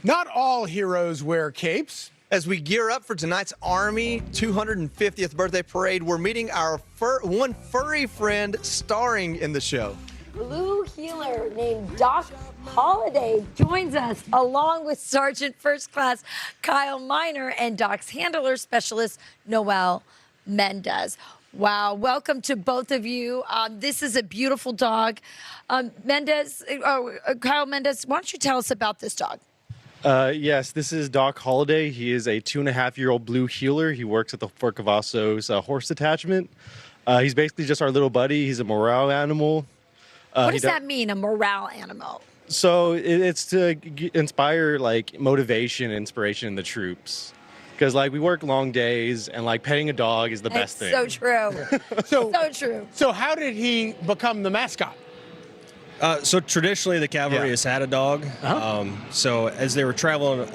Not all heroes wear capes. As we gear up for tonight's Army 250th birthday parade, we're meeting our one furry friend starring in the show. Blue healer named Doc Holliday joins us, along with Sergeant First Class Kyle Miner and Doc's handler specialist Noel Mendez. Wow, welcome to both of you. This is a beautiful dog. Kyle Mendez, why don't you tell us about this dog? Yes, this is Doc Holliday. He is a 2.5-year-old blue heeler. He works at the Fort Cavazos horse detachment. He's basically just our little buddy. He's a morale animal. What does that mean, a morale animal? So it's to inspire like motivation and inspiration in the troops. Because like we work long days and like petting a dog is the best thing. So true. So true. So how did he become the mascot? So traditionally, the cavalry has had a dog. So as they were traveling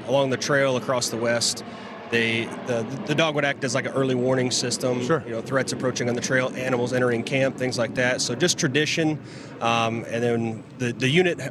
along the trail across the west, the dog would act as like an early warning system. Sure. You know, threats approaching on the trail, animals entering camp, things like that. So just tradition. And then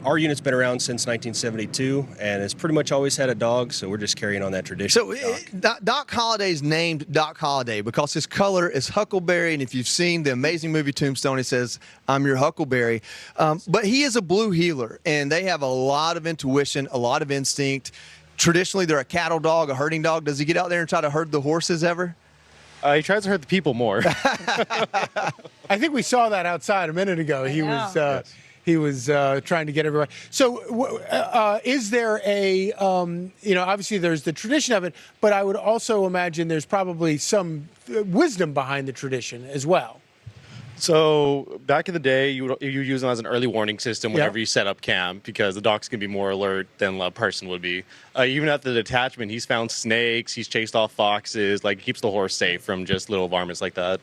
our unit's been around since 1972, and it's pretty much always had a dog. So we're just carrying on that tradition. So Doc Holliday's named Doc Holliday because his color is huckleberry, and if you've seen the amazing movie Tombstone, it says, "I'm your huckleberry." But he is a blue heeler, and they have a lot of intuition, a lot of instinct. Traditionally, they're a cattle dog, a herding dog. Does he get out there and try to herd the horses ever? He tries to hurt the people more. I think we saw that outside a minute ago. He was trying to get everybody. So is there a, obviously there's the tradition of it, but I would also imagine there's probably some wisdom behind the tradition as well. So back in the day, you use them as an early warning system whenever you set up camp, because the dog's can be more alert than a person would be. Even at the detachment, he's found snakes, he's chased off foxes, like keeps the horse safe from just little varmints like that.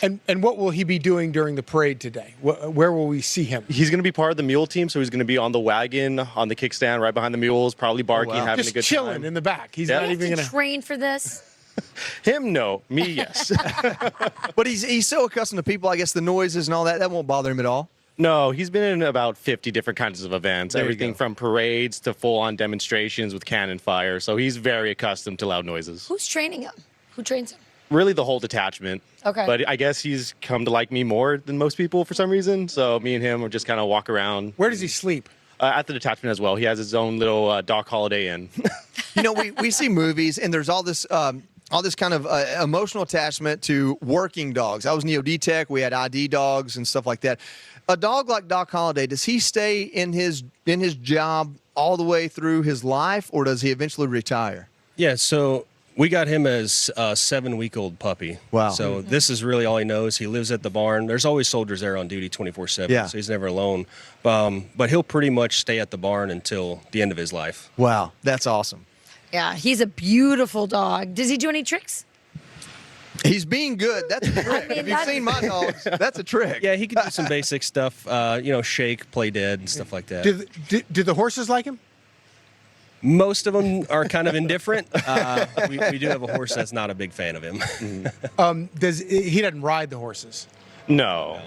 And what will he be doing during the parade today? Where will we see him? He's going to be part of the mule team, so he's going to be on the wagon, on the kickstand, right behind the mules, probably barking, having just a good chilling time. in the back. He's Do not you even have going to train for this? Him, no. Me, yes. But he's so accustomed to people, I guess the noises and all that, that won't bother him at all? No, he's been in about 50 different kinds of events, everything from parades to full-on demonstrations with cannon fire, so he's very accustomed to loud noises. Who's training him? Who trains him? Really the whole detachment. Okay. But I guess he's come to like me more than most people for some reason, so me and him will just kind of walk around. Where does he sleep? At the detachment as well. He has his own little Doc Holliday Inn. We see movies, and there's all this kind of emotional attachment to working dogs. I was Neo-D-Tech. We had ID dogs and stuff like that. A dog like Doc Holliday, does he stay in his job all the way through his life, or does he eventually retire? Yeah, so we got him as a 7-week-old puppy. Wow. So this is really all he knows. He lives at the barn. There's always soldiers there on duty 24/7, so he's never alone. But he'll pretty much stay at the barn until the end of his life. Wow, that's awesome. Yeah, he's a beautiful dog. Does he do any tricks? He's being good. That's a trick. If you've seen my dogs, that's a trick. Yeah, he can do some basic stuff, shake, play dead, and stuff like that. Do the horses like him? Most of them are kind of indifferent. We do have a horse that's not a big fan of him. He doesn't ride the horses? No.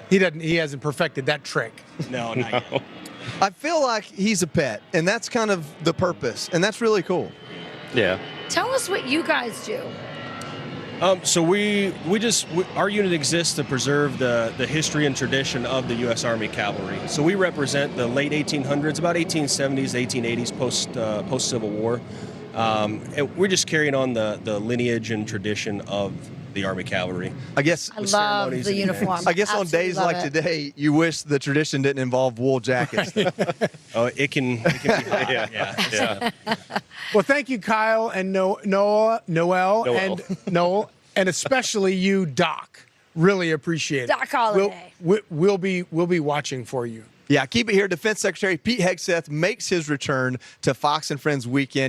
He hasn't perfected that trick. No, not yet. I feel like he's a pet, and that's kind of the purpose, and that's really cool. Yeah. Tell us what you guys do. So our unit exists to preserve the history and tradition of the U.S. Army Cavalry. So we represent the late 1800s, about 1870s, 1880s, post Civil War, and we're just carrying on the lineage and tradition of the Army Cavalry. I guess I love the uniform. I guess on days like today, you wish the tradition didn't involve wool jackets. Oh, it can be hot. Yeah. Well, thank you, Kyle and Noel, and especially you, Doc. Really appreciate it. Doc Holliday. We'll be watching for you. Yeah, keep it here. Defense Secretary Pete Hegseth makes his return to Fox and Friends Weekend.